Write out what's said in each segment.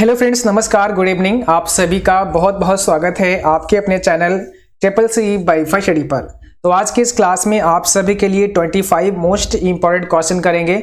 Hello friends, नमस्कार, good evening. आप सभी का बहुत बहुत स्वागत है आपके अपने चैनल CCC वाईफाई स्टडी पर। तो आज की इस क्लास में आप सभी के लिए 25 मोस्ट इंपॉर्टेंट क्वेश्चन करेंगे।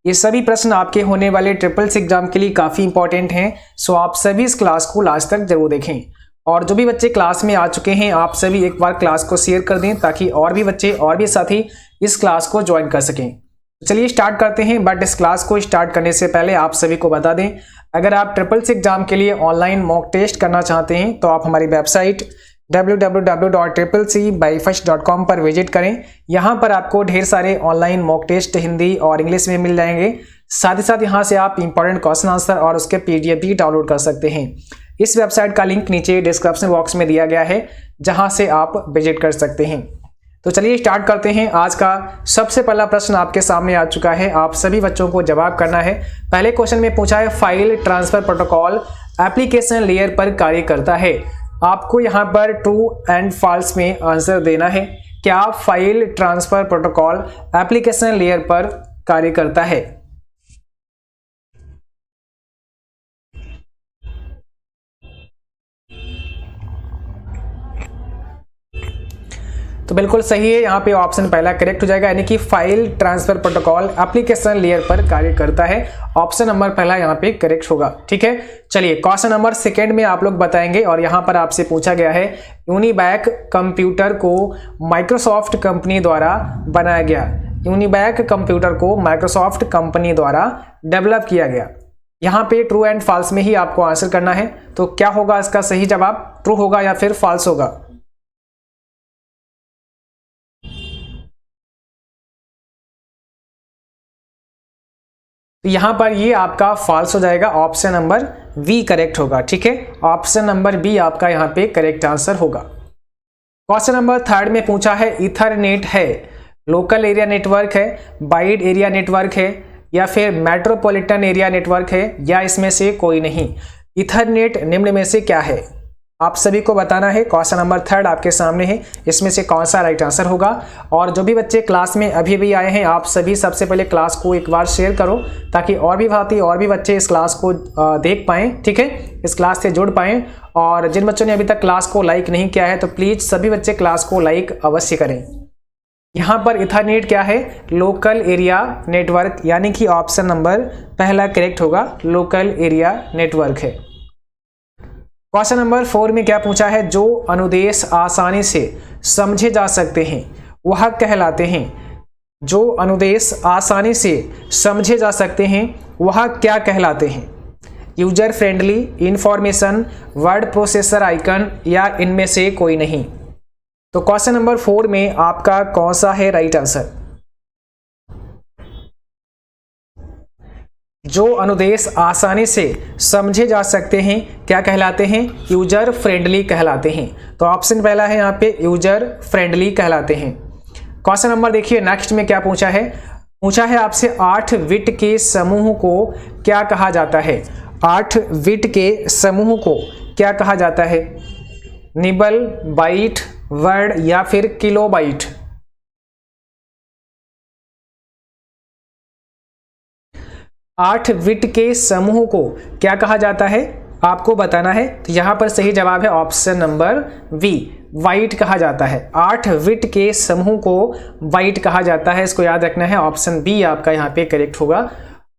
ये सभी प्रश्न आपके होने वाले CCC एग्जाम के लिए काफ़ी इंपॉर्टेंट हैं। सो आप सभी इस क्लास को लास्ट तक जरूर देखें। और जो भी बच्चे क्लास में आ चुके हैं, आप सभी एक बार क्लास को शेयर कर दें ताकि और भी बच्चे और भी साथी इस क्लास को ज्वाइन कर सकें। चलिए स्टार्ट करते हैं। बट इस क्लास को स्टार्ट करने से पहले आप सभी को बता दें, अगर आप CCC एग्जाम के लिए ऑनलाइन मॉक टेस्ट करना चाहते हैं तो आप हमारी वेबसाइट www.ccc.byfirst.com पर विजिट करें। यहाँ पर आपको ढेर सारे ऑनलाइन मॉक टेस्ट हिंदी और इंग्लिश में मिल जाएंगे। साथ ही साथ यहाँ से आप इंपॉर्टेंट क्वेश्चन आंसर और उसके PDF भी डाउनलोड कर सकते हैं। इस वेबसाइट का लिंक नीचे डिस्क्रिप्शन बॉक्स में दिया गया है, जहाँ से आप विजिट कर सकते हैं। तो चलिए स्टार्ट करते हैं। आज का सबसे पहला प्रश्न आपके सामने आ चुका है, आप सभी बच्चों को जवाब करना है। पहले क्वेश्चन में पूछा है, file transfer protocol application layer पर कार्य करता है। आपको यहाँ पर ट्रू एंड फॉल्स में आंसर देना है। क्या file transfer protocol application layer पर कार्य करता है? तो बिल्कुल सही है, यहाँ पे ऑप्शन पहला करेक्ट हो जाएगा, यानी कि file transfer protocol application layer पर कार्य करता है। ऑप्शन नंबर पहला यहाँ पे करेक्ट होगा। ठीक है, चलिए क्वेश्चन नंबर सेकंड में आप लोग बताएंगे। और यहाँ पर आपसे पूछा गया है, यूनिबैक कंप्यूटर को माइक्रोसॉफ्ट कंपनी द्वारा बनाया गया। यूनिबैक कंप्यूटर को माइक्रोसॉफ्ट कंपनी द्वारा डेवलप किया गया। यहाँ पे ट्रू एंड फॉल्स में ही आपको आंसर करना है। तो क्या होगा इसका सही जवाब? ट्रू होगा या फिर फॉल्स होगा? तो यहां पर ये आपका फॉल्स हो जाएगा। ऑप्शन नंबर बी करेक्ट होगा। ठीक है, ऑप्शन नंबर बी आपका यहां पे करेक्ट आंसर होगा। क्वेश्चन नंबर थर्ड में पूछा है, इथरनेट है, लोकल एरिया नेटवर्क है, वाइड एरिया नेटवर्क है, या फिर मेट्रोपॉलिटन एरिया नेटवर्क है, या इसमें से कोई नहीं। इथरनेट निम्न में से क्या है? आप सभी को बताना है। क्वेश्चन नंबर थर्ड आपके सामने है, इसमें से कौन सा राइट आंसर होगा। और जो भी बच्चे क्लास में अभी आए हैं, आप सभी सबसे पहले क्लास को एक बार शेयर करो ताकि और भी बच्चे इस क्लास को देख पाएँ। ठीक है, इस क्लास से जुड़ पाएँ। और जिन बच्चों ने अभी तक क्लास को लाइक नहीं किया है तो प्लीज़ सभी बच्चे क्लास को लाइक अवश्य करें। यहाँ पर इथरनेट क्या है? लोकल एरिया नेटवर्क, यानी कि ऑप्शन नंबर पहला करेक्ट होगा, लोकल एरिया नेटवर्क है। क्वेश्चन नंबर 4 में क्या पूछा है, जो अनुदेश आसानी से समझे जा सकते हैं वह कहलाते हैं। जो अनुदेश आसानी से समझे जा सकते हैं वह क्या कहलाते हैं? User friendly, information, word processor icon, या इनमें से कोई नहीं। तो क्वेश्चन नंबर 4 में आपका कौन सा है राइट आंसर? जो अनुदेश आसानी से समझे जा सकते हैं क्या कहलाते हैं? यूजर फ्रेंडली कहलाते हैं। तो ऑप्शन पहला है यहाँ पे, यूजर फ्रेंडली कहलाते हैं। क्वेश्चन नंबर देखिए नेक्स्ट में क्या पूछा है। पूछा है आपसे, 8 बिट के समूह को क्या कहा जाता है? 8 बिट के समूह को क्या कहा जाता है? निबल, बाइट, वर्ड, या फिर किलोबाइट? 8 बिट के समूह को क्या कहा जाता है आपको बताना है। तो यहाँ पर सही जवाब है ऑप्शन नंबर बी, बाइट कहा जाता है। 8 बिट के समूह को बाइट कहा जाता है, इसको याद रखना है। ऑप्शन बी आपका यहाँ पे करेक्ट होगा।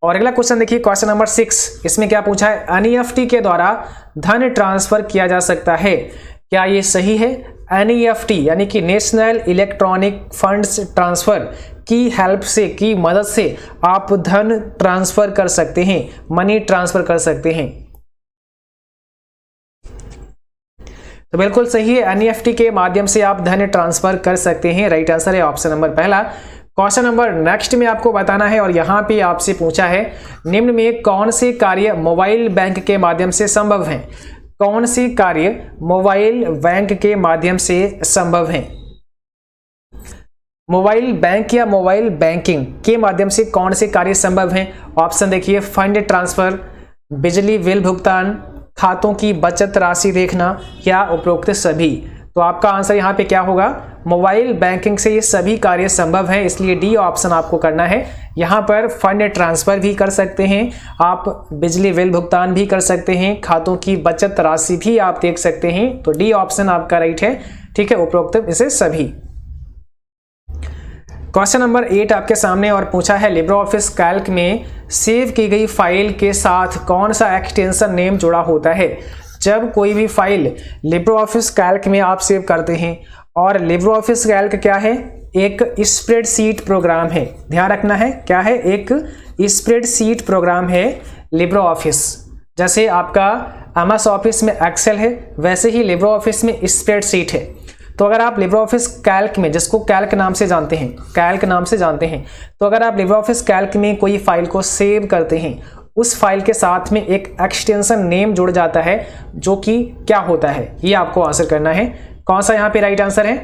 और अगला क्वेश्चन देखिए, क्वेश्चन नंबर 6, इसमें क्या पूछा है, NEFT के द्वारा धन ट्रांसफर किया जा सकता है। क्या ये सही है? NEFT यानी कि नेशनल इलेक्ट्रॉनिक फंड्स ट्रांसफर की हेल्प से, की मदद से आप धन ट्रांसफर कर सकते हैं, मनी ट्रांसफर कर सकते हैं। तो बिल्कुल सही है, NEFT के माध्यम से आप धन ट्रांसफर कर सकते हैं। राइट आंसर है ऑप्शन नंबर पहला। क्वेश्चन नंबर नेक्स्ट में आपको बताना है, और यहाँ पे आपसे पूछा है, निम्न में कौन से कार्य मोबाइल बैंक के माध्यम से संभव हैं? कौन से कार्य मोबाइल बैंक के माध्यम से संभव हैं? मोबाइल बैंक या मोबाइल बैंकिंग के माध्यम से कौन से कार्य संभव हैं? ऑप्शन देखिए, फंड ट्रांसफर, बिजली बिल भुगतान, खातों की बचत राशि देखना, या उपरोक्त सभी। तो आपका आंसर यहाँ पे क्या होगा? मोबाइल बैंकिंग से ये सभी कार्य संभव है, इसलिए डी ऑप्शन आपको करना है। यहाँ पर फंड ट्रांसफर भी कर सकते हैं आप, बिजली बिल भुगतान भी कर सकते हैं, खातों की बचत राशि भी आप देख सकते हैं। तो डी ऑप्शन आपका राइट है, ठीक है, उपरोक्त इसे सभी। क्वेश्चन नंबर 8 आपके सामने और पूछा है लिब्रे ऑफिस कैल्क में सेव की गई फाइल के साथ कौन सा एक्सटेंशन नेम जुड़ा होता है। जब कोई भी फाइल लिब्रे ऑफिस कैल्क में आप सेव करते हैं, और लिब्रे ऑफिस कैल्क क्या है, एक स्प्रेडशीट प्रोग्राम है, ध्यान रखना है, क्या है, एक स्प्रेडशीट प्रोग्राम है लिब्रे ऑफिस। जैसे आपका एमएस ऑफिस में एक्सेल है, वैसे ही लिब्रे ऑफिस में स्प्रेडशीट है। तो अगर आप लिब्रे ऑफिस कैल्क में, जिसको कैल्क नाम से जानते हैं, कैल्क नाम से जानते हैं, तो अगर आप लिब्रे ऑफिस कैल्क में कोई फाइल को सेव करते हैं, उस फाइल के साथ में एक एक्सटेंशन नेम जुड़ जाता है, जो कि क्या होता है, ये आपको आंसर करना है। कौन सा यहाँ पे राइट आंसर है,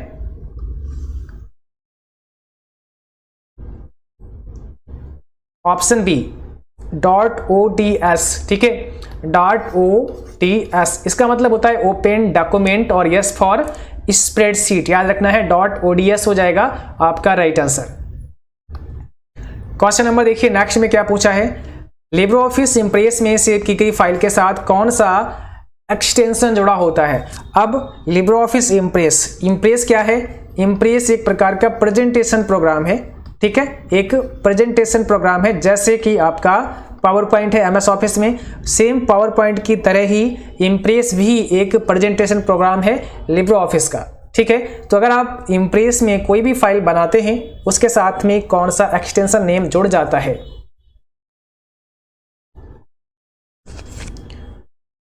ऑप्शन बी .ots, ठीक है, .ots इसका मतलब होता है ओपन डॉक्यूमेंट, और यस फॉर स्प्रेडशीट, याद रखना है .ods हो जाएगा आपका राइट आंसर। क्वेश्चन नंबर देखिए नेक्स्ट में क्या पूछा है, लिब्रे ऑफिस इंप्रेस में सेव की गई फाइल के साथ कौन सा एक्सटेंशन जुड़ा होता है। अब लिब्रे ऑफिस इंप्रेस, इंप्रेस क्या है, इंप्रेस एक प्रकार का प्रेजेंटेशन प्रोग्राम है, ठीक है, एक प्रेजेंटेशन प्रोग्राम है, जैसे कि आपका पावर पॉइंट है एमएस ऑफिस में, सेम पावर पॉइंट की तरह ही इंप्रेस भी एक प्रेजेंटेशन प्रोग्राम है लिब्रे ऑफिस का, ठीक है। तो अगर आप इंप्रेस में कोई भी फाइल बनाते हैं, उसके साथ में कौन सा एक्सटेंशन नेम जुड़ जाता है।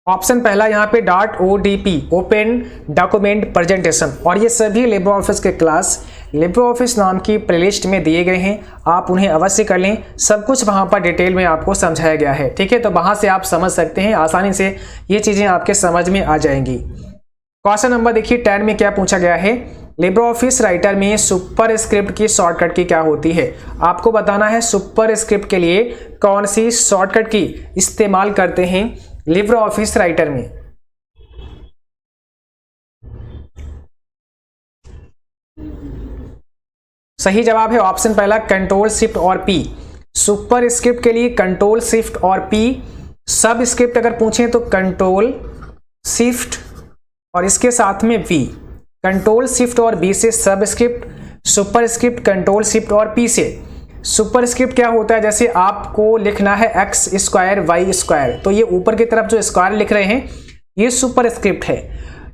ऑप्शन पहला यहाँ पे .odp ओपन डॉक्यूमेंट प्रेजेंटेशन, और ये सभी लिब्रे ऑफिस के क्लास लिब्रे ऑफिस नाम की प्लेलिस्ट में दिए गए हैं, आप उन्हें अवश्य कर लें, सब कुछ वहाँ पर डिटेल में आपको समझाया गया है, ठीक है। तो वहाँ से आप समझ सकते हैं, आसानी से ये चीज़ें आपके समझ में आ जाएंगी। क्वेश्चन नंबर देखिए 10 में क्या पूछा गया है, लिब्रे ऑफिस राइटर में सुपर स्क्रिप्ट की शॉर्टकट की क्या होती है। आपको बताना है सुपर स्क्रिप्ट के लिए कौन सी शॉर्टकट की इस्तेमाल करते हैं लिब्रे ऑफिस राइटर में। सही जवाब है ऑप्शन पहला कंट्रोल शिफ्ट और पी। सुपर स्क्रिप्ट के लिए कंट्रोल शिफ्ट और पी, सब स्क्रिप्ट अगर पूछें तो कंट्रोल शिफ्ट और इसके साथ में वी, कंट्रोल शिफ्ट और बी से सब script, super script control shift और पी से। सुपर स्क्रिप्ट क्या होता है, जैसे आपको लिखना है एक्स स्क्वायर वाई स्क्वायर, तो ये ऊपर की तरफ जो स्क्वायर लिख रहे हैं ये सुपर स्क्रिप्ट है।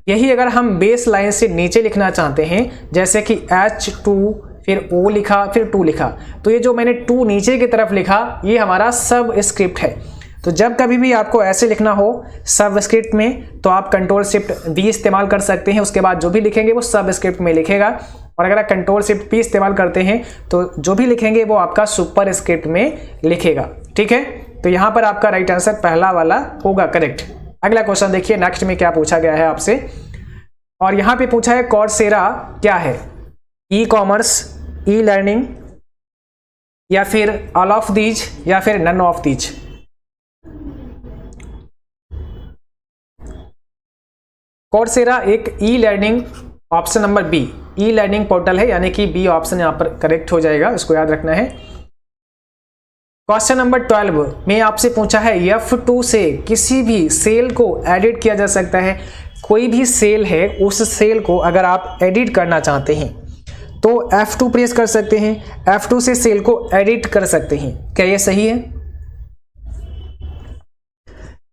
यही अगर हम बेस लाइन से नीचे लिखना चाहते हैं, जैसे कि H2 फिर O लिखा फिर 2 लिखा, तो ये जो मैंने 2 नीचे की तरफ लिखा ये हमारा सब स्क्रिप्ट है। तो जब कभी भी आपको ऐसे लिखना हो सब स्क्रिप्ट में, तो आप कंट्रोल शिफ्ट बी इस्तेमाल कर सकते हैं, उसके बाद जो भी लिखेंगे वो सब स्क्रिप्ट में लिखेगा। और अगर आप कंट्रोल शिफ्ट पी इस्तेमाल करते हैं तो जो भी लिखेंगे वो आपका सुपर स्क्रिप्ट में लिखेगा, ठीक है। तो यहाँ पर आपका राइट आंसर पहला वाला होगा करेक्ट। अगला क्वेश्चन देखिए नेक्स्ट में क्या पूछा गया है आपसे, और यहाँ पे पूछा है कॉर्सेरा क्या है, ई कॉमर्स, ई लर्निंग, या फिर ऑल ऑफ दीज, या फिर नन ऑफ दीज। कॉर्सेरा एक e learning, option number B, e learning portal है, यानी कि बी ऑप्शन यहां पर करेक्ट हो जाएगा, इसको याद रखना है। क्वेश्चन नंबर 12 में आपसे पूछा है F2 से किसी भी सेल को एडिट किया जा सकता है। कोई भी सेल है, उस सेल को अगर आप एडिट करना चाहते हैं तो F2 प्रेस कर सकते हैं, F2 से सेल को एडिट कर सकते हैं। क्या ये सही है?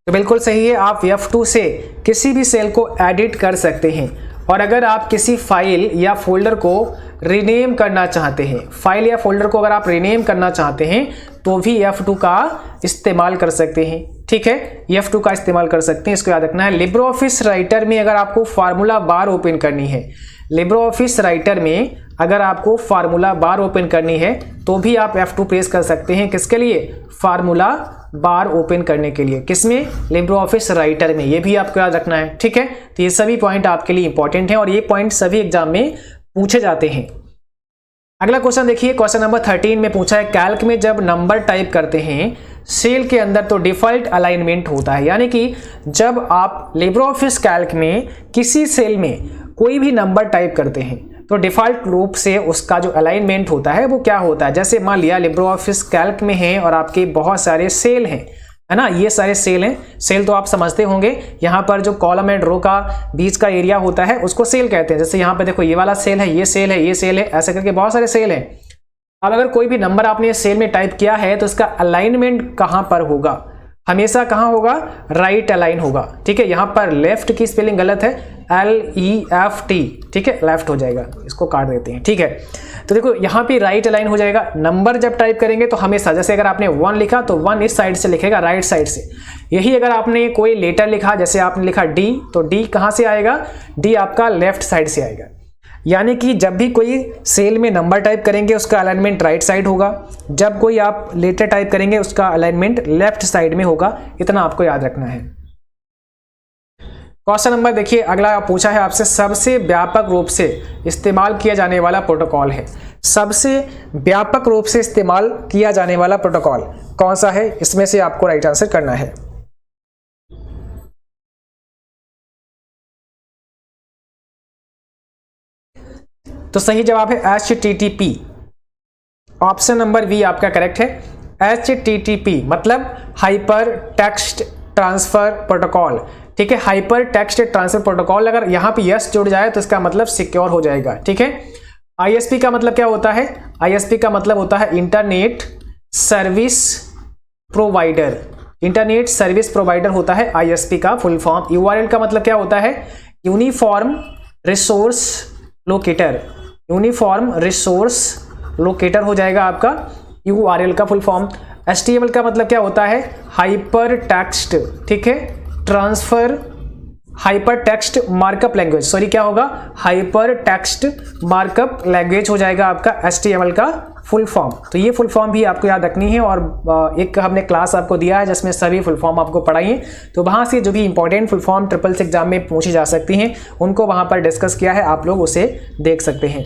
तो बिल्कुल सही है, आप F2 से किसी भी सेल को एडिट कर सकते हैं। और अगर आप किसी फाइल या फोल्डर को रीनेम करना चाहते हैं, फाइल या फोल्डर को अगर आप रीनेम करना चाहते हैं तो भी F2 का इस्तेमाल कर सकते हैं, ठीक है, F2 का इस्तेमाल कर सकते हैं, इसको याद रखना है। लिब्रे ऑफिस राइटर में अगर आपको फार्मूला बार ओपन करनी है, लिब्रे ऑफिस राइटर में अगर आपको फार्मूला बार ओपन करनी है तो भी आप F2 प्रेस कर सकते हैं। किसके लिए? फार्मूला बार ओपन करने के लिए। किसमें? लिब्रे ऑफिस राइटर में। ये भी आपको याद रखना है, ठीक है। तो ये सभी पॉइंट आपके लिए इंपॉर्टेंट हैं और ये पॉइंट सभी एग्जाम में पूछे जाते हैं। अगला क्वेश्चन देखिए, क्वेश्चन नंबर 13 में पूछा है कैल्क में जब नंबर टाइप करते हैं सेल के अंदर तो डिफॉल्ट अलाइनमेंट होता है, यानी कि जब आप लिब्रे ऑफिस कैल्क में किसी सेल में कोई भी नंबर टाइप करते हैं, तो डिफ़ॉल्ट रूप से उसका जो अलाइनमेंट होता है वो क्या होता है, जैसे मान लिया लिब्रो ऑफिस कैल्क में है और आपके बहुत सारे सेल हैं, है ना, ये सारे सेल हैं। सेल तो आप समझते होंगे, यहाँ पर जो कॉलम एंड रो का बीच का एरिया होता है उसको सेल कहते हैं। जैसे यहाँ पे देखो ये वाला सेल है, ये सेल है, ये सेल है, ऐसे करके बहुत सारे सेल हैं। अब अगर कोई भी नंबर आपने सेल में टाइप किया है तो इसका अलाइनमेंट कहाँ पर होगा, हमेशा कहाँ होगा, राइट अलाइन होगा। ठीक है, यहाँ पर लेफ्ट की स्पेलिंग गलत है, LEFT, ठीक है, लेफ्ट हो जाएगा, इसको काट देते हैं। ठीक है, तो देखो यहाँ पे राइट अलाइन हो जाएगा। नंबर जब टाइप करेंगे तो हमेशा, जैसे अगर आपने 1 लिखा तो 1 इस साइड से लिखेगा, राइट साइड से। यही अगर आपने कोई लेटर लिखा, जैसे आपने लिखा D, तो D कहाँ से आएगा, D आपका लेफ्ट साइड से आएगा। यानी कि जब भी कोई सेल में नंबर टाइप करेंगे उसका अलाइनमेंट राइट साइड होगा, जब कोई आप लेटर टाइप करेंगे उसका अलाइनमेंट लेफ्ट साइड में होगा। इतना आपको याद रखना है। क्वेश्चन नंबर देखिए अगला पूछा है आपसे, सबसे व्यापक रूप से इस्तेमाल किया जाने वाला प्रोटोकॉल है। सबसे व्यापक रूप से इस्तेमाल किया जाने वाला प्रोटोकॉल कौन सा है, इसमें से आपको राइट आंसर करना है। तो सही जवाब है HTTP, ऑप्शन नंबर बी आपका करेक्ट है। HTTP मतलब हाइपर टेक्स्ट ट्रांसफर प्रोटोकॉल। ठीक है, हाइपर टेक्स्ट ट्रांसफर प्रोटोकॉल, अगर यहाँ पे यस जुड़ जाए तो इसका मतलब सिक्योर हो जाएगा। ठीक है, ISP का मतलब क्या होता है, ISP का मतलब होता है internet service provider. Internet service provider होता है ISP का फुल फॉर्म। URL का मतलब क्या होता है, uniform resource locator. Uniform resource locator हो जाएगा आपका URL का फुल फॉर्म। HTML का मतलब क्या होता है, हाइपर टेक्स्ट, ठीक है, transfer hyper text markup language, sorry क्या होगा, हाइपर टेक्स्ट मार्कअप लैंग्वेज हो जाएगा आपका HTML का फुल फॉर्म। तो ये फुल फॉर्म भी आपको याद रखनी है, और एक हमने क्लास आपको दिया है जिसमें सभी फुल फॉर्म आपको पढ़ाइए, तो वहाँ से जो भी important full form triples exam में पूछी जा सकती हैं उनको वहाँ पर डिस्कस किया है, आप लोग उसे देख सकते हैं।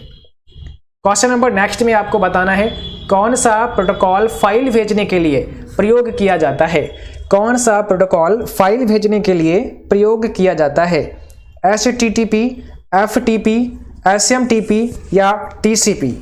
क्वेश्चन नंबर नेक्स्ट में आपको बताना है, कौन सा प्रोटोकॉल फाइल भेजने के लिए प्रयोग किया जाता है। कौन सा प्रोटोकॉल फाइल भेजने के लिए प्रयोग किया जाता है, HTTP, FTP, SMTP या TCP।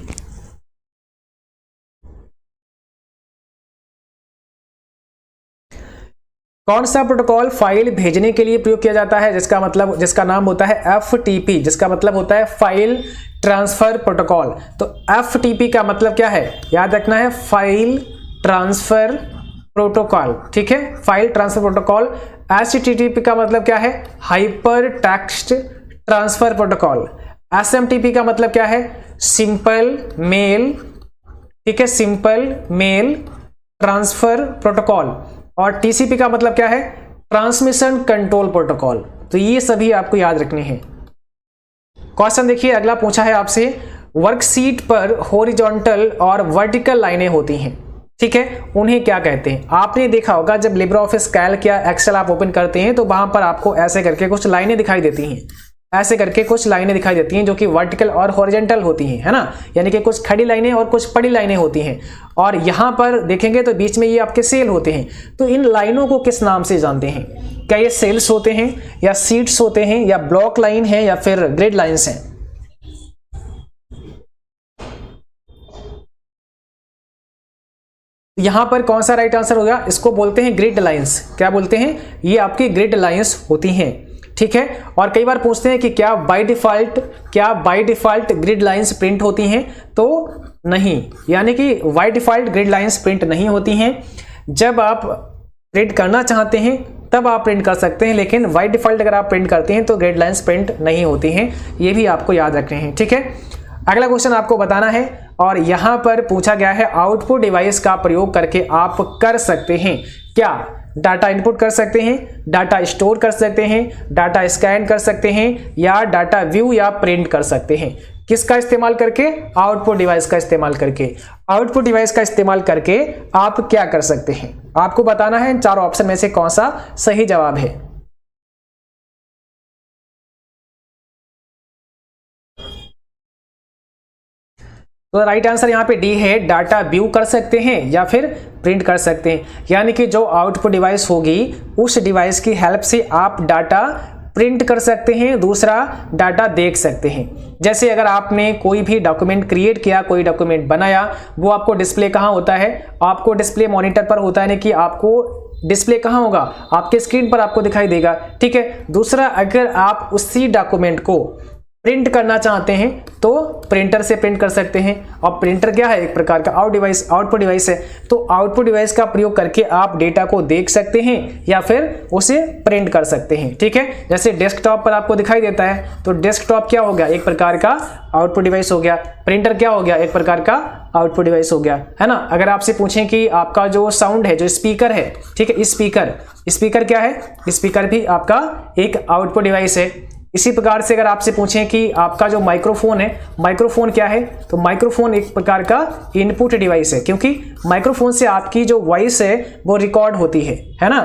कौन सा प्रोटोकॉल फाइल भेजने के लिए प्रयोग किया जाता है, जिसका नाम होता है FTP, जिसका मतलब होता है फाइल ट्रांसफर प्रोटोकॉल। तो FTP का मतलब क्या है, याद रखना है, फाइल ट्रांसफर प्रोटोकॉल। ठीक है, फाइल ट्रांसफर प्रोटोकॉल। HTTP का मतलब क्या है, hyper text transfer protocol. SMTP का मतलब क्या है, सिंपल मेल, ठीक है, सिंपल मेल ट्रांसफर प्रोटोकॉल। और TCP का मतलब क्या है, ट्रांसमिशन कंट्रोल प्रोटोकॉल। तो ये सभी आपको याद रखने हैं। क्वेश्चन देखिए अगला पूछा है आपसे, वर्कशीट पर हॉरिजॉन्टल और वर्टिकल लाइनें होती हैं, ठीक है, उन्हें क्या कहते हैं। आपने देखा होगा जब लिब्रे ऑफिस कैल्क या एक्सेल आप ओपन करते हैं तो वहां पर आपको ऐसे करके कुछ लाइनें दिखाई देती हैं, ऐसे करके कुछ लाइनें दिखाई देती हैं जो कि वर्टिकल और हॉरिजॉन्टल होती हैं, है ना, यानी कि कुछ खड़ी लाइनें और कुछ पड़ी लाइनें होती हैं। और यहाँ पर देखेंगे तो बीच में ये आपके सेल होते हैं। तो इन लाइनों को किस नाम से जानते हैं, क्या ये सेल्स होते हैं या सीट्स होते हैं या ब्लॉक लाइन है या फिर ग्रिड लाइन्स हैं। यहां पर कौन सा राइट आंसर होगा, इसको बोलते हैं ग्रिड लाइंस। क्या बोलते हैं, ये आपकी ग्रिड लाइंस होती हैं। ठीक है, और कई बार पूछते हैं कि क्या by default grid lines print होती हैं, तो नहीं, यानी कि by default grid lines print नहीं होती हैं। जब आप प्रिंट करना चाहते हैं तब आप प्रिंट कर सकते हैं, लेकिन बाय डिफॉल्ट अगर आप प्रिंट करते हैं तो ग्रिड लाइंस प्रिंट नहीं होती हैं। ये भी आपको याद रखने हैं। ठीक है, अगला क्वेश्चन आपको बताना है, और यहां पर पूछा गया है, आउटपुट डिवाइस का प्रयोग करके आप कर सकते हैं क्या, डाटा इनपुट कर सकते हैं, डाटा स्टोर कर सकते हैं, डाटा स्कैन कर सकते हैं, या डाटा व्यू या प्रिंट कर सकते हैं। किसका इस्तेमाल करके, आउटपुट डिवाइस का इस्तेमाल करके। आउटपुट डिवाइस का इस्तेमाल करके आप क्या कर सकते हैं, आपको बताना है इन चारों ऑप्शन में से कौन सा सही जवाब है। तो राइट आंसर यहाँ पे डी है, डाटा व्यू कर सकते हैं या फिर प्रिंट कर सकते हैं। यानी कि जो आउटपुट डिवाइस होगी उस डिवाइस की हेल्प से आप डाटा प्रिंट कर सकते हैं, दूसरा डाटा देख सकते हैं। जैसे अगर आपने कोई भी डॉक्यूमेंट क्रिएट किया, कोई डॉक्यूमेंट बनाया, वो आपको डिस्प्ले कहाँ होता है? आपको डिस्प्ले मॉनिटर पर होता है, यानी कि आपको डिस्प्ले कहाँ होगा? आपके स्क्रीन पर आपको दिखाई देगा, ठीक है। दूसरा, अगर आप उसी डॉक्यूमेंट को प्रिंट करना चाहते हैं तो प्रिंटर से प्रिंट कर सकते हैं। और प्रिंटर क्या है? एक प्रकार का आउटपुट डिवाइस है। तो आउटपुट डिवाइस का प्रयोग करके आप डेटा को देख सकते हैं या फिर उसे प्रिंट कर सकते हैं, ठीक है। जैसे डेस्कटॉप पर आपको दिखाई देता है, तो डेस्कटॉप क्या हो गया? एक प्रकार का आउटपुट डिवाइस हो गया। प्रिंटर क्या हो गया? एक प्रकार का आउटपुट डिवाइस हो गया, है ना। अगर आपसे पूछें कि आपका जो साउंड है, जो स्पीकर है, ठीक है, स्पीकर क्या है? स्पीकर भी आपका एक आउटपुट डिवाइस है। इसी प्रकार से अगर आपसे पूछें कि आपका जो माइक्रोफोन है, माइक्रोफोन क्या है? तो माइक्रोफोन एक प्रकार का इनपुट डिवाइस है, क्योंकि माइक्रोफोन से आपकी जो वॉइस है वो रिकॉर्ड होती है ना।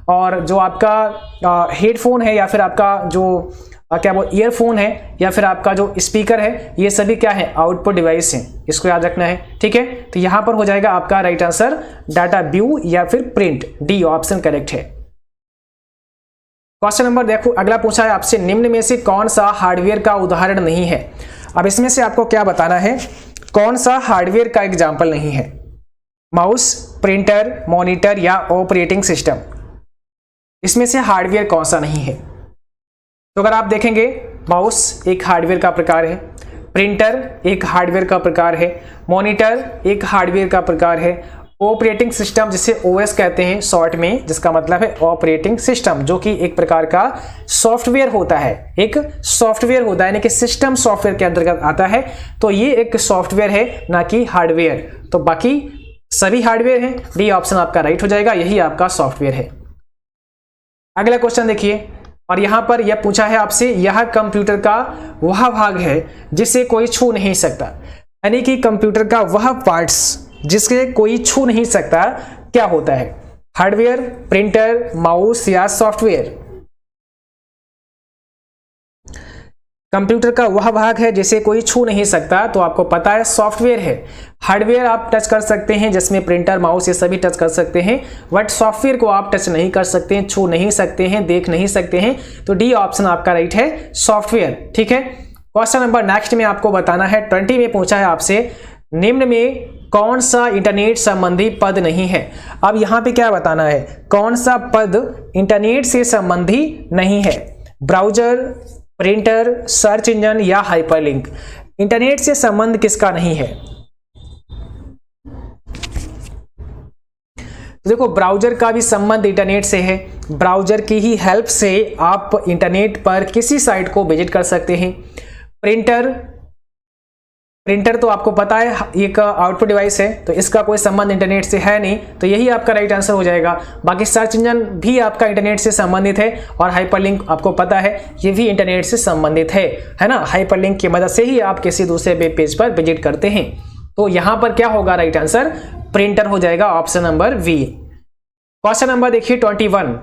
और जो आपका हेडफोन है या फिर आपका जो क्या वो ईयरफोन है या फिर आपका जो स्पीकर है, ये सभी क्या है? आउटपुट डिवाइस हैं। इसको याद रखना है, ठीक है। तो यहां पर हो जाएगा आपका राइट आंसर डाटा व्यू या फिर प्रिंट, डी ऑप्शन करेक्ट है। क्वेश्चन नंबर देखो, अगला पूछा है आपसे, निम्न में से कौन सा हार्डवेयर का उदाहरण नहीं है? अब इसमें से आपको क्या बताना है? कौन सा हार्डवेयर का एग्जाम्पल नहीं है? माउस, प्रिंटर, मॉनिटर या ऑपरेटिंग सिस्टम, इसमें से हार्डवेयर कौन सा नहीं है? तो अगर आप देखेंगे, माउस एक हार्डवेयर का प्रकार है, प्रिंटर एक हार्डवेयर का प्रकार है, मॉनिटर एक हार्डवेयर का प्रकार है, ऑपरेटिंग सिस्टम जिसे ओएस कहते हैं शॉर्ट में, जिसका मतलब है ऑपरेटिंग सिस्टम, जो कि एक प्रकार का सॉफ्टवेयर होता है, एक सॉफ्टवेयर होता है, यानी कि सिस्टम सॉफ्टवेयर के अंतर्गत आता है। तो ये एक सॉफ्टवेयर है, ना कि हार्डवेयर। तो बाकी सभी हार्डवेयर हैं, डी ऑप्शन आपका राइट हो जाएगा, यही आपका सॉफ्टवेयर है। अगला क्वेश्चन देखिए, और यहां पर यह पूछा है आपसे, यह कंप्यूटर का वह भाग है जिसे कोई छू नहीं सकता, यानी कि कंप्यूटर का वह पार्ट्स जिसके कोई छू नहीं सकता क्या होता है? हार्डवेयर, प्रिंटर, माउस या सॉफ्टवेयर? कंप्यूटर का वह भाग है जिसे कोई छू नहीं सकता, तो आपको पता है सॉफ्टवेयर है। हार्डवेयर आप टच कर सकते हैं, जिसमें प्रिंटर, माउस ये सभी टच कर सकते हैं, बट सॉफ्टवेयर को आप टच नहीं कर सकते हैं, छू नहीं सकते हैं, देख नहीं सकते हैं। तो डी ऑप्शन आपका राइट है, सॉफ्टवेयर, ठीक है। क्वेश्चन नंबर नेक्स्ट में आपको बताना है, 20 में पूछा है आपसे, निम्न में कौन सा इंटरनेट संबंधी पद नहीं है? अब यहां पे क्या बताना है? कौन सा पद इंटरनेट से संबंधी नहीं है? ब्राउजर, प्रिंटर, सर्च इंजन या हाइपरलिंक? इंटरनेट से संबंध किसका नहीं है? देखो, ब्राउजर का भी संबंध इंटरनेट से है। ब्राउजर की ही हेल्प से आप इंटरनेट पर किसी साइट को विजिट कर सकते हैं। प्रिंटर तो आपको पता है एक आउटपुट डिवाइस है, तो इसका कोई संबंध इंटरनेट से है नहीं, तो यही आपका राइट आंसर हो जाएगा। बाकी सर्च इंजन भी आपका इंटरनेट से संबंधित है, और हाइपरलिंक आपको पता है ये भी इंटरनेट से संबंधित है ना। हाइपरलिंक की मदद से ही आप किसी दूसरे वेब पेज पर विजिट करते हैं। तो यहां पर क्या होगा राइट आंसर? प्रिंटर हो जाएगा, option number V. Question number देखिए 21,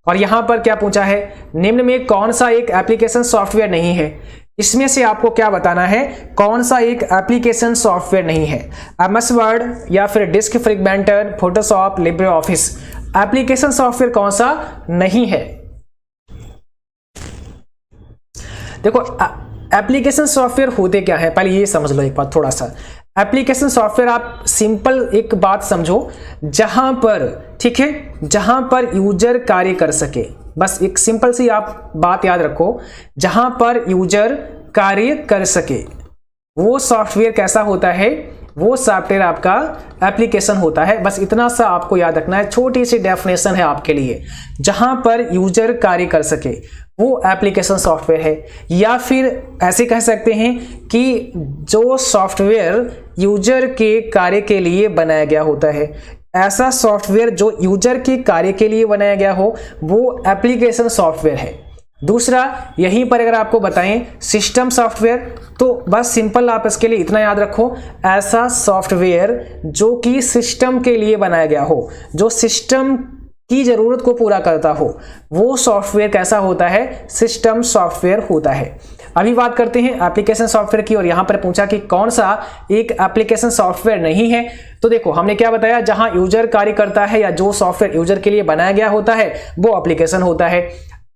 और यहां पर क्या पूछा है, निम्न में कौन सा एक एप्लीकेशन सॉफ्टवेयर नहीं है? इसमें से आपको क्या बताना है, कौन सा एक एप्लीकेशन सॉफ्टवेयर नहीं है? एमएस वर्ड या फिर disk fragmenter, Photoshop, Libre Office? Application software कौन सा नहीं है? देखो, एप्लीकेशन सॉफ्टवेयर होते क्या है, पहले ये समझ लो एक बात थोड़ा सा। एप्लीकेशन सॉफ्टवेयर आप सिंपल एक बात समझो, जहां पर, ठीक है, जहां पर यूजर कार्य कर सके, बस एक सिंपल सी आप बात याद रखो, जहां पर यूजर कार्य कर सके वो सॉफ्टवेयर कैसा होता है? वो सॉफ्टवेयर आपका एप्लीकेशन होता है। बस इतना सा आपको याद रखना है, छोटी सी डेफिनेशन है आपके लिए। जहां पर यूजर कार्य कर सके वो एप्लीकेशन सॉफ्टवेयर है, या फिर ऐसे कह सकते हैं कि जो सॉफ्टवेयर यूजर के कार्य के लिए बनाया गया होता है, ऐसा सॉफ्टवेयर जो यूजर के कार्य के लिए बनाया गया हो वो एप्लीकेशन सॉफ्टवेयर है। दूसरा, यहीं पर अगर आपको बताएं सिस्टम सॉफ्टवेयर, तो बस सिंपल आप इसके लिए इतना याद रखो, ऐसा सॉफ्टवेयर जो कि सिस्टम के लिए बनाया गया हो, जो सिस्टम की जरूरत को पूरा करता हो, वो सॉफ्टवेयर कैसा होता है? सिस्टम सॉफ्टवेयर होता है। अभी बात करते हैं एप्लीकेशन सॉफ्टवेयर की, और यहां पर पूछा कि कौन सा एक एप्लीकेशन सॉफ्टवेयर नहीं है। तो देखो, हमने क्या बताया, जहां यूजर कार्य करता है या जो सॉफ्टवेयर यूजर के लिए बनाया गया होता है वो एप्लीकेशन होता है।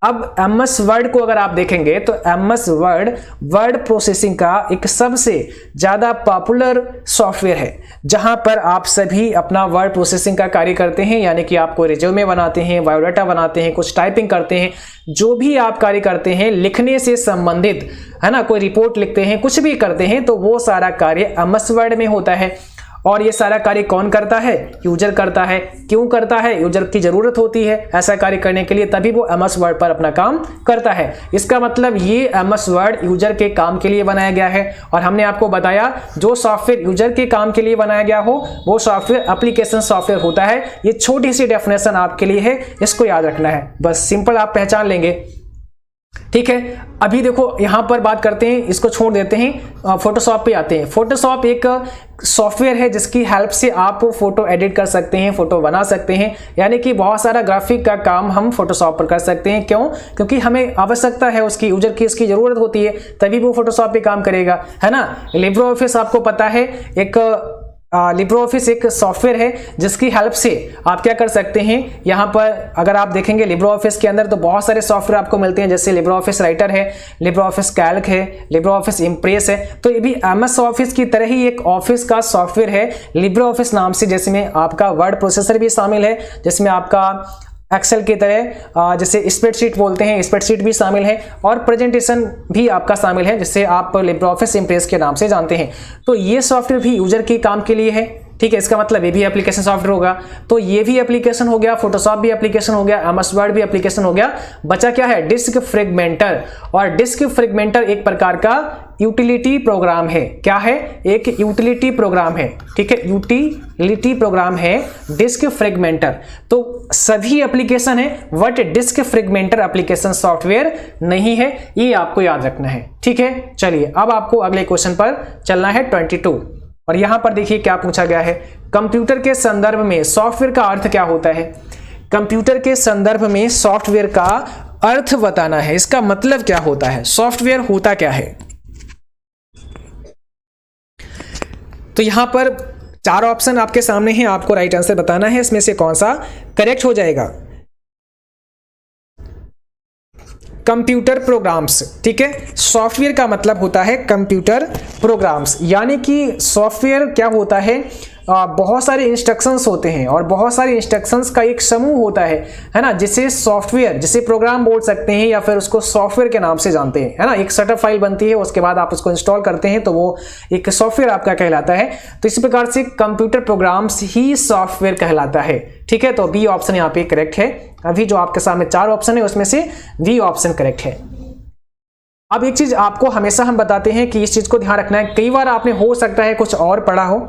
अब MS वर्ड को अगर आप देखेंगे तो MS वर्ड वर्ड प्रोसेसिंग का एक सबसे ज़्यादा पॉपुलर सॉफ्टवेयर है, जहां पर आप सभी अपना वर्ड प्रोसेसिंग का कार्य करते हैं, यानी कि आप कोई रिज्यूमे बनाते हैं, बायोडाटा बनाते हैं, कुछ टाइपिंग करते हैं, जो भी आप कार्य करते हैं लिखने से संबंधित, है ना, कोई रिपोर्ट लिखते हैं, कुछ भी करते हैं, तो वो सारा कार्य MS वर्ड में होता है। और ये सारा कार्य कौन करता है? यूजर करता है। क्यों करता है? यूजर की जरूरत होती है ऐसा कार्य करने के लिए, तभी वो MS वर्ड पर अपना काम करता है। इसका मतलब ये MS वर्ड यूजर के काम के लिए बनाया गया है। और हमने आपको बताया जो सॉफ्टवेयर यूजर के काम के लिए बनाया गया हो वो सॉफ्टवेयर एप्लीकेशन सॉफ्टवेयर होता है। ये छोटी सी डेफिनेशन आपके लिए है, इसको याद रखना है, बस सिंपल आप पहचान लेंगे। ठीक है, अभी देखो यहां पर बात करते हैं, इसको छोड़ देते हैं, फोटोशॉप पे आते हैं। फोटोशॉप एक सॉफ्टवेयर है जिसकी हेल्प से आप फोटो एडिट कर सकते हैं, फोटो बना सकते हैं, यानी कि बहुत सारा ग्राफिक का काम हम फोटोशॉप पर कर सकते हैं। क्यों? क्योंकि हमें आवश्यकता है उसकी, यूजर की इसकी जरूरत होती है, तभी वो फोटोशॉप पे काम करेगा, है ना। लिब्रे ऑफिस आपको पता है, एक लिब्रे ऑफिस एक सॉफ्टवेयर है जिसकी हेल्प से आप क्या कर सकते हैं। यहाँ पर अगर आप देखेंगे लिब्रे ऑफिस के अंदर तो बहुत सारे सॉफ्टवेयर आपको मिलते हैं, जैसे लिब्रे ऑफिस राइटर है, लिब्रे ऑफिस कैल्क है, लिब्रे ऑफिस इम्प्रेस है। तो ये भी MS ऑफिस की तरह ही एक ऑफिस का सॉफ्टवेयर है लिब्रे ऑफिस नाम से, जिसमें आपका वर्ड प्रोसेसर भी शामिल है, जिसमें आपका एक्सेल की तरह जैसे स्प्रेडशीट बोलते हैं, स्प्रेडशीट भी शामिल है, और प्रेजेंटेशन भी आपका शामिल है, जिससे आप लिब्रे ऑफिस इम्प्रेस के नाम से जानते हैं। तो ये सॉफ्टवेयर भी यूजर के काम के लिए है। ठीक है, इसका मतलब ये भी एप्लीकेशन सॉफ्टवेयर होगा। तो ये भी एप्लीकेशन हो गया, फोटोशॉप भी एप्लीकेशन हो गया, MS वर्ड भी एप्लीकेशन हो गया। बचा क्या है? Disc fragmenter. और डिस्क फ्रेगमेंटर एक प्रकार का यूटिलिटी प्रोग्राम है। क्या है? एक यूटिलिटी प्रोग्राम है। ठीक है, यूटिलिटी प्रोग्राम है डिस्क फ्रेगमेंटर। तो सभी एप्लीकेशन है, but disc fragmenter application software नहीं है, ये आपको याद रखना है। ठीक है, चलिए अब आपको अगले क्वेश्चन पर चलना है 22। और यहां पर देखिए क्या पूछा गया है, कंप्यूटर के संदर्भ में सॉफ्टवेयर का अर्थ क्या होता है। कंप्यूटर के संदर्भ में सॉफ्टवेयर का अर्थ बताना है, इसका मतलब क्या होता है, सॉफ्टवेयर होता क्या है। तो यहां पर 4 ऑप्शन आपके सामने हैं, आपको राइट आंसर बताना है, इसमें से कौन सा करेक्ट हो जाएगा। Computer programs. ठीक है, सॉफ्टवेयर का मतलब होता है कंप्यूटर प्रोग्राम्स, यानी कि सॉफ्टवेयर क्या होता है, बहुत सारे इंस्ट्रक्शंस होते हैं और बहुत सारे इंस्ट्रक्शंस का एक समूह होता है ना, जिसे सॉफ्टवेयर, जिसे प्रोग्राम बोल सकते हैं या फिर उसको सॉफ्टवेयर के नाम से जानते हैं, है ना। एक सेटअप फाइल बनती है, उसके बाद आप उसको इंस्टॉल करते हैं तो वो एक सॉफ्टवेयर आपका कहलाता है। तो इसी प्रकार से कंप्यूटर प्रोग्राम्स ही सॉफ्टवेयर कहलाता है। ठीक है, तो बी ऑप्शन यहाँ पे करेक्ट है। अभी जो आपके सामने 4 ऑप्शन है उसमें से बी ऑप्शन करेक्ट है। अब एक चीज आपको हमेशा हम बताते हैं कि इस चीज को ध्यान रखना है, कई बार आपने हो सकता है कुछ और पढ़ा हो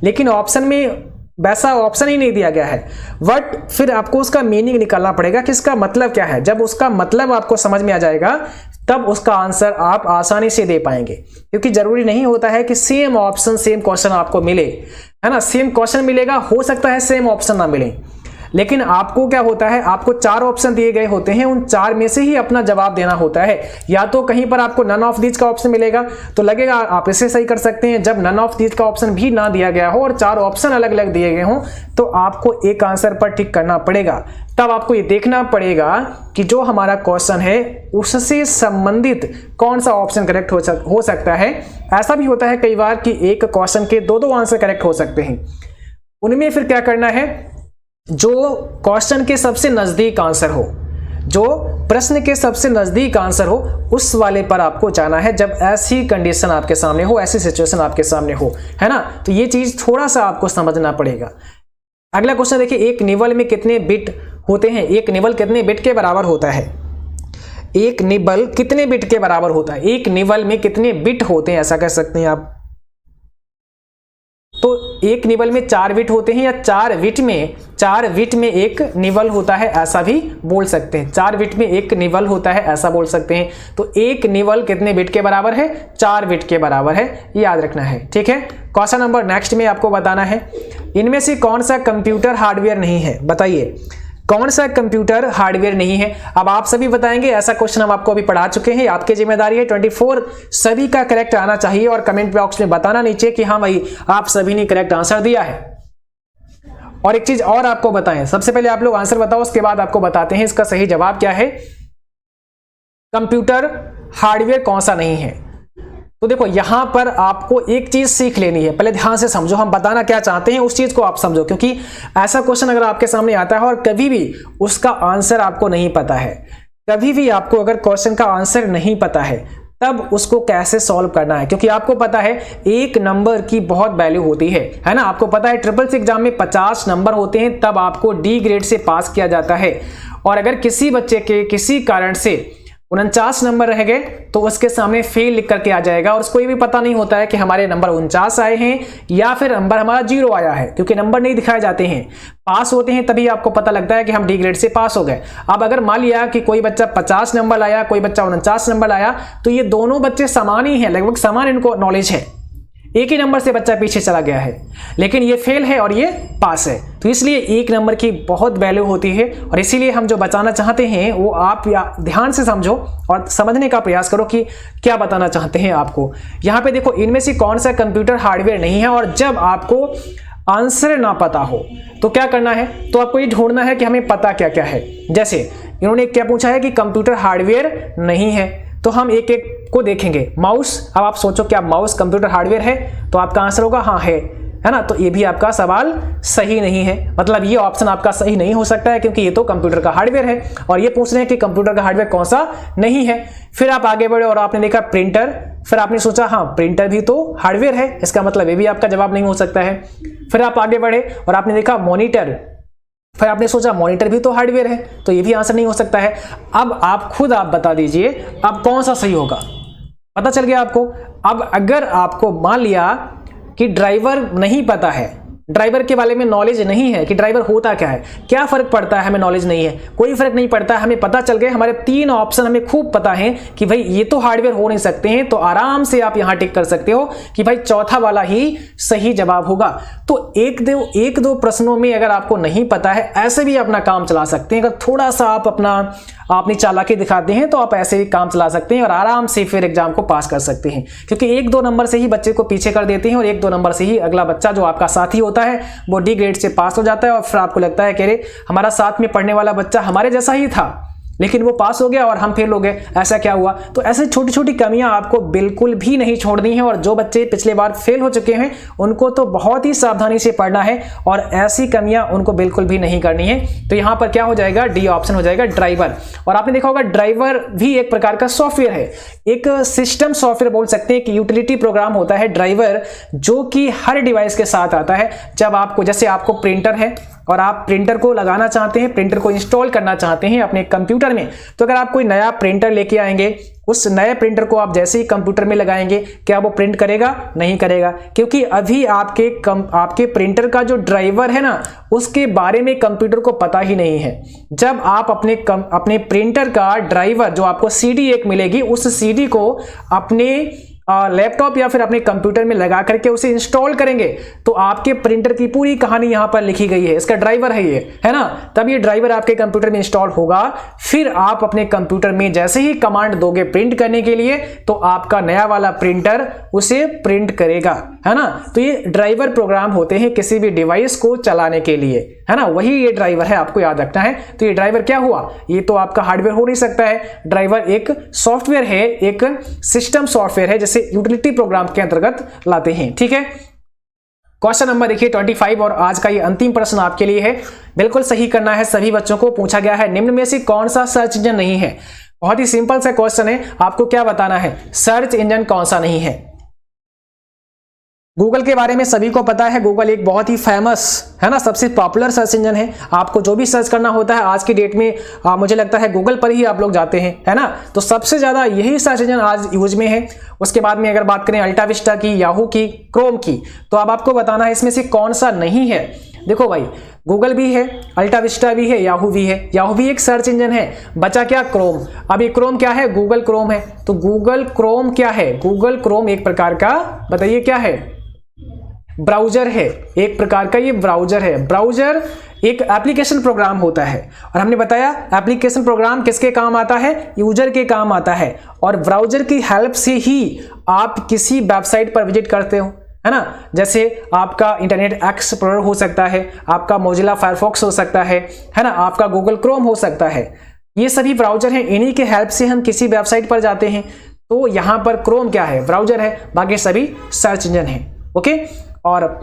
लेकिन ऑप्शन में वैसा ऑप्शन ही नहीं दिया गया है, बट फिर आपको उसका मीनिंग निकालना पड़ेगा कि इसका मतलब क्या है। जब उसका मतलब आपको समझ में आ जाएगा तब उसका आंसर आप आसानी से दे पाएंगे, क्योंकि जरूरी नहीं होता है कि सेम ऑप्शन सेम क्वेश्चन आपको मिले, है ना। सेम क्वेश्चन मिलेगा, हो सकता है सेम ऑप्शन ना मिले, लेकिन आपको क्या होता है, आपको 4 ऑप्शन दिए गए होते हैं, उन 4 में से ही अपना जवाब देना होता है। या तो कहीं पर आपको नन ऑफ दीज का ऑप्शन मिलेगा तो लगेगा आप इसे सही कर सकते हैं। जब नन ऑफ दीज का ऑप्शन भी ना दिया गया हो और 4 ऑप्शन अलग अलग दिए गए हों तो आपको एक आंसर पर टिक करना पड़ेगा। तब आपको ये देखना पड़ेगा कि जो हमारा क्वेश्चन है उससे संबंधित कौन सा ऑप्शन करेक्ट हो सकता है। ऐसा भी होता है कई बार कि एक क्वेश्चन के 2 आंसर करेक्ट हो सकते हैं। उनमें फिर क्या करना है, जो क्वेश्चन के सबसे नजदीक आंसर हो, जो प्रश्न के सबसे नजदीक आंसर हो, उस वाले पर आपको जाना है जब ऐसी कंडीशन आपके सामने हो, ऐसी सिचुएशन आपके सामने हो, है ना। तो ये चीज थोड़ा सा आपको समझना पड़ेगा। अगला क्वेश्चन देखिए, एक निबल में कितने बिट होते हैं। एक निबल कितने बिट के बराबर होता है। एक निबल कितने बिट के बराबर होता है। एक निबल में कितने बिट होते हैं, ऐसा कह सकते हैं आप। तो एक निबल में 4 बिट होते हैं, या 4 बिट में एक निबल होता है, ऐसा भी बोल सकते हैं। 4 बिट में एक निबल होता है, ऐसा बोल सकते हैं। तो एक निबल कितने बिट के बराबर है, 4 बिट के बराबर है, याद रखना है। ठीक है, क्वेश्चन नंबर नेक्स्ट में आपको बताना है, इनमें से कौन सा कंप्यूटर हार्डवेयर नहीं है। बताइए कौन सा कंप्यूटर हार्डवेयर नहीं है। अब आप सभी बताएंगे, ऐसा क्वेश्चन हम आपको अभी पढ़ा चुके हैं, आपकी जिम्मेदारी है 24 सभी का करेक्ट आना चाहिए और कमेंट बॉक्स में बताना नीचे कि हाँ भाई आप सभी ने करेक्ट आंसर दिया है। और एक चीज और आपको बताएं, सबसे पहले आप लोग आंसर बताओ, उसके बाद आपको बताते हैं इसका सही जवाब क्या है। कंप्यूटर हार्डवेयर कौन सा नहीं है। तो देखो यहां पर आपको एक चीज सीख लेनी है, पहले ध्यान से समझो, हम बताना क्या चाहते हैं उस चीज को आप समझो, क्योंकि ऐसा क्वेश्चन अगर आपके सामने आता है और कभी भी उसका आंसर आपको नहीं पता है, कभी भी आपको अगर क्वेश्चन का आंसर नहीं पता है तब उसको कैसे सॉल्व करना है, क्योंकि आपको पता है एक नंबर की बहुत वैल्यू होती है ना। आपको पता है 666 एग्जाम में 50 नंबर होते हैं तब आपको डी ग्रेड से पास किया जाता है, और अगर किसी बच्चे के किसी कारण से 49 नंबर रह गए तो उसके सामने फेल लिख करके आ जाएगा, और उसको ये भी पता नहीं होता है कि हमारे नंबर 49 आए हैं या फिर नंबर हमारा 0 आया है, क्योंकि नंबर नहीं दिखाए जाते हैं। पास होते हैं तभी आपको पता लगता है कि हम डी ग्रेड से पास हो गए। अब अगर मान लिया कि कोई बच्चा 50 नंबर लाया, कोई बच्चा 49 नंबर लाया, तो ये दोनों बच्चे समान ही हैं, लगभग समान इनको नॉलेज है, एक ही नंबर से बच्चा पीछे चला गया है, लेकिन ये फेल है और ये पास है। तो इसलिए एक नंबर की बहुत वैल्यू होती है, और इसीलिए हम जो बताना चाहते हैं वो आप ध्यान से समझो और समझने का प्रयास करो कि क्या बताना चाहते हैं आपको। यहाँ पे देखो इनमें से कौन सा कंप्यूटर हार्डवेयर नहीं है, और जब आपको आंसर ना पता हो तो क्या करना है, तो आपको ये ढूंढना है कि हमें पता क्या क्या है। जैसे इन्होंने क्या पूछा है कि कंप्यूटर हार्डवेयर नहीं है, तो हम एक एक को देखेंगे। माउस, अब आप सोचो क्या माउस कंप्यूटर हार्डवेयर है, तो आपका आंसर होगा हाँ है ना। तो ये भी आपका सवाल सही नहीं है, मतलब ये ऑप्शन आपका सही नहीं हो सकता है, क्योंकि ये तो कंप्यूटर का हार्डवेयर है, और ये पूछ रहे हैं कि कंप्यूटर का हार्डवेयर कौन सा नहीं है। फिर आप आगे बढ़े और आपने देखा प्रिंटर, फिर आपने सोचा हाँ प्रिंटर भी तो हार्डवेयर है, इसका मतलब ये भी आपका जवाब नहीं हो सकता है। फिर आप आगे बढ़े और आपने देखा मॉनिटर, फिर आपने सोचा मॉनिटर भी तो हार्डवेयर है, तो ये भी आंसर नहीं हो सकता है। अब आप खुद आप बता दीजिए अब कौन सा सही होगा, पता चल गया आपको। अब अगर आपको मान लिया कि ड्राइवर नहीं पता है, ड्राइवर के बारे में नॉलेज नहीं है कि ड्राइवर होता क्या है, क्या फर्क पड़ता है, हमें नॉलेज नहीं है, कोई फर्क नहीं पड़ता है, हमें पता चल गए हमारे 3 ऑप्शन हमें खूब पता है कि भाई ये तो हार्डवेयर हो नहीं सकते हैं, तो आराम से आप यहां टिक कर सकते हो कि भाई चौथा वाला ही सही जवाब होगा। तो एक दो प्रश्नों में अगर आपको नहीं पता है ऐसे भी अपना काम चला सकते हैं, अगर थोड़ा सा आप अपनी चालाकी दिखाते हैं तो आप ऐसे ही काम चला सकते हैं और आराम से फिर एग्जाम को पास कर सकते हैं, क्योंकि 1-2 नंबर से ही बच्चे को पीछे कर देते हैं, और 1-2 नंबर से ही अगला बच्चा जो आपका साथी होता है वो डी ग्रेड से पास हो जाता है, और फिर आपको लगता है कि अरे हमारा साथ में पढ़ने वाला बच्चा हमारे जैसा ही था लेकिन वो पास हो गया और हम फेल हो गए, ऐसा क्या हुआ। तो ऐसे छोटी छोटी कमियां आपको बिल्कुल भी नहीं छोड़नी है, और जो बच्चे पिछले बार फेल हो चुके हैं उनको तो बहुत ही सावधानी से पढ़ना है और ऐसी कमियां उनको बिल्कुल भी नहीं करनी है। तो यहां पर क्या हो जाएगा, डी ऑप्शन हो जाएगा ड्राइवर। और आपने देखा होगा ड्राइवर भी एक प्रकार का सॉफ्टवेयर है, एक सिस्टम सॉफ्टवेयर बोल सकते हैं कि यूटिलिटी प्रोग्राम होता है ड्राइवर, जो कि हर डिवाइस के साथ आता है। जब आपको, जैसे आपको प्रिंटर है और आप प्रिंटर को लगाना चाहते हैं, प्रिंटर को इंस्टॉल करना चाहते हैं अपने कंप्यूटर में, तो अगर आप कोई नया प्रिंटर लेके आएंगे, उस नए प्रिंटर को आप जैसे ही कंप्यूटर में लगाएंगे, क्या वो प्रिंट करेगा? नहीं करेगा, क्योंकि अभी आपके प्रिंटर का जो ड्राइवर है ना, उसके बारे में कंप्यूटर को पता ही नहीं है। जब आप अपने प्रिंटर का ड्राइवर, जो आपको सीडी एक मिलेगी, उस सीडी को अपने लैपटॉप या फिर अपने कंप्यूटर में लगा करके उसे इंस्टॉल करेंगे, तो आपके प्रिंटर की पूरी कहानी यहां पर लिखी गई है, इसका ड्राइवर है ये, है ना। तब ये ड्राइवर आपके कंप्यूटर में इंस्टॉल होगा, फिर आप अपने कंप्यूटर में जैसे ही कमांड दोगे प्रिंट करने के लिए, तो आपका नया वाला प्रिंटर उसे प्रिंट करेगा, है ना। तो ये ड्राइवर प्रोग्राम होते हैं किसी भी डिवाइस को चलाने के लिए, है ना, वही ये ड्राइवर है, आपको याद रखना है। तो ये ड्राइवर क्या हुआ, ये तो आपका हार्डवेयर हो नहीं सकता है, ड्राइवर एक सॉफ्टवेयर है, एक सिस्टम सॉफ्टवेयर है, जैसे यूटिलिटी प्रोग्राम के अंतर्गत लाते हैं। ठीक है, क्वेश्चन नंबर देखिए 25, और आज का ये अंतिम प्रश्न आपके लिए है, बिल्कुल सही करना है। सभी बच्चों को पूछा गया है, निम्न में से कौन सा सर्च इंजन नहीं है। बहुत ही सिंपल सा क्वेश्चन है, आपको क्या बताना है, सर्च इंजन कौन सा नहीं है। गूगल के बारे में सभी को पता है, गूगल एक बहुत ही फेमस, है ना, सबसे पॉपुलर सर्च इंजन है। आपको जो भी सर्च करना होता है आज की डेट में मुझे लगता है गूगल पर ही आप लोग जाते हैं, है ना। तो सबसे ज्यादा यही सर्च इंजन आज यूज में है। उसके बाद में अगर बात करें अल्टा विस्टा की, याहू की, क्रोम की, तो अब आपको बताना है इसमें से कौन सा नहीं है। देखो भाई, गूगल भी है, अल्टा विस्टा भी है, याहू भी है। याहू भी एक सर्च इंजन है, बचा क्या, क्रोम। अब ये क्रोम क्या है, गूगल क्रोम है। तो गूगल क्रोम क्या है, गूगल क्रोम एक प्रकार का, बताइए क्या है, ब्राउजर है, एक प्रकार का ये ब्राउजर है। ब्राउजर एक एप्लीकेशन प्रोग्राम होता है, और हमने बताया एप्लीकेशन प्रोग्राम किसके काम आता है, यूजर के काम आता है, और ब्राउजर की हेल्प से ही आप किसी वेबसाइट पर विजिट करते हो, है ना। जैसे आपका इंटरनेट एक्सप्लोरर हो सकता है, आपका मोजिला फायरफॉक्स हो सकता है ना, आपका गूगल क्रोम हो सकता है। ये सभी ब्राउजर हैं, इन्हीं के हेल्प से हम किसी वेबसाइट पर जाते हैं। तो यहां पर क्रोम क्या है, ब्राउजर है, बाकी सभी सर्च इंजन है। ओके, और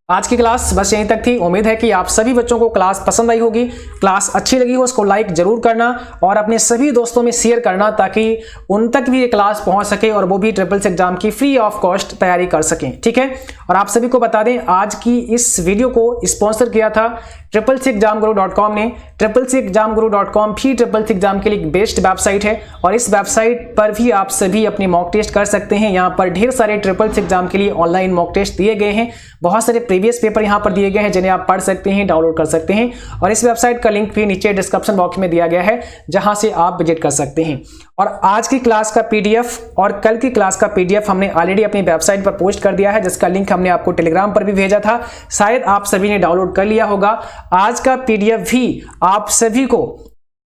आज की क्लास बस यहीं तक थी। उम्मीद है कि आप सभी बच्चों को क्लास पसंद आई होगी। क्लास अच्छी लगी हो उसको लाइक जरूर करना और अपने सभी दोस्तों में शेयर करना, ताकि उन तक भी ये क्लास पहुंच सके और वो भी ट्रिपल एग्जाम की फ्री ऑफ कॉस्ट तैयारी कर सकें। ठीक है, और आप सभी को बता दें, आज की इस वीडियो को स्पॉन्सर किया था CCCexamguru.com ने। CCCexamguru.com भी ट्रिपल एग्जाम के लिए एक बेस्ट वेबसाइट है और इस वेबसाइट पर भी आप सभी अपनी मॉक टेस्ट कर सकते हैं। यहाँ पर ढेर सारे ट्रिपल एग्जाम के लिए ऑनलाइन मॉक टेस्ट दिए गए हैं, बहुत सारे प्रीवियस पेपर यहाँ पर दिए गए हैं जिन्हें आप पढ़ सकते हैं, डाउनलोड कर सकते हैं। और इस वेबसाइट का लिंक भी नीचे डिस्क्रिप्शन बॉक्स में दिया गया है, जहां से आप विजिट कर सकते हैं। और आज की क्लास का पीडीएफ और कल की क्लास का पीडीएफ हमने ऑलरेडी अपनी वेबसाइट पर पोस्ट कर दिया है, जिसका लिंक हमने आपको टेलीग्राम पर भी भेजा था, शायद आप सभी ने डाउनलोड कर लिया होगा। आज का पीडीएफ भी आप सभी को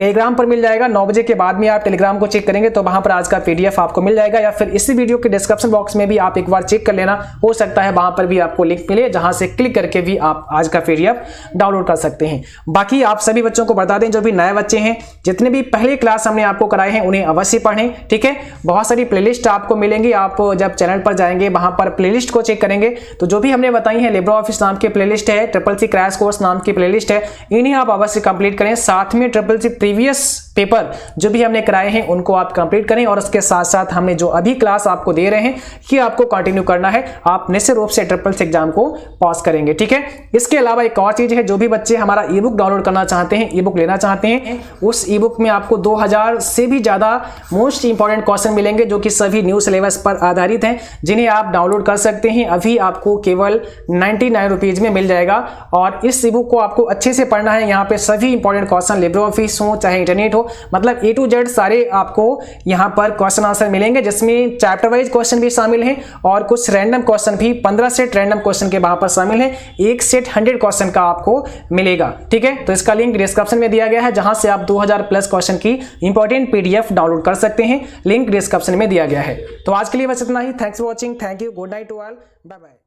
टेलीग्राम पर मिल जाएगा। 9 बजे के बाद में आप टेलीग्राम को चेक करेंगे तो वहां पर आज का पीडीएफ आपको मिल जाएगा, या फिर इसी वीडियो के डिस्क्रिप्शन बॉक्स में भी आप एक बार चेक कर लेना, हो सकता है वहां पर भी आपको लिंक मिले, जहां से क्लिक करके भी आप आज का पीडीएफ डाउनलोड कर सकते हैं। बाकी आप सभी बच्चों को बता दें, जो भी नए बच्चे हैं, जितने भी पहले क्लास हमने आपको कराए हैं उन्हें अवश्य पढ़ें। ठीक है, बहुत सारी प्लेलिस्ट आपको मिलेंगी, आप जब चैनल पर जाएंगे वहां पर प्लेलिस्ट को चेक करेंगे तो जो भी हमने बताई है, लिब्रे ऑफिस नाम की प्लेलिस्ट है, CCC क्रैश कोर्स नाम की प्लेलिस्ट है, इन्हें आप अवश्य कंप्लीट करें। साथ में CCC प्रीवियस पेपर जो भी हमने कराए हैं उनको आप कंप्लीट करें, और उसके साथ साथ हमने जो अभी क्लास आपको दे रहे हैं कि आपको कंटिन्यू करना है, आप निश्चित रूप से ट्रिपल एग्जाम को पास करेंगे। ठीक है, इसके अलावा एक और चीज है, जो भी बच्चे हमारा ई बुक डाउनलोड करना चाहते हैं, ई बुक लेना चाहते हैं, उस ई बुक में आपको 2000 से भी ज्यादा मोस्ट इंपॉर्टेंट क्वेश्चन मिलेंगे, जो कि सभी न्यू सिलेबस पर आधारित हैं, जिन्हें आप डाउनलोड कर सकते हैं। अभी आपको केवल 99 रुपीज में मिल जाएगा, और इस ई बुक को आपको अच्छे से पढ़ना है। यहाँ पे सभी इंपॉर्टेंट क्वेश्चन, लिब्रे ऑफिस हो चाहे इंटरनेट हो, मतलब A to Z सारे आपको यहाँ पर क्वेश्चन आंसर मिलेंगे, जिसमें चैप्टर वाइज क्वेश्चन भी शामिल हैं और कुछ रैंडम क्वेश्चन भी, 15 सेट रैंडम क्वेश्चन के वहां पर शामिल हैं। एक सेट 100 क्वेश्चन का आपको मिलेगा। ठीक है, तो इसका लिंक डिस्क्रिप्शन में दिया गया है, जहां से आप 2000 प्लस क्वेश्चन की इंपॉर्टेंट पीडीएफ डाउनलोड कर सकते हैं। लिंक डिस्क्रिप्शन में दिया गया है। तो आज के लिए बस इतना ही। Thanks for watching, thank you, good night to all, bye bye.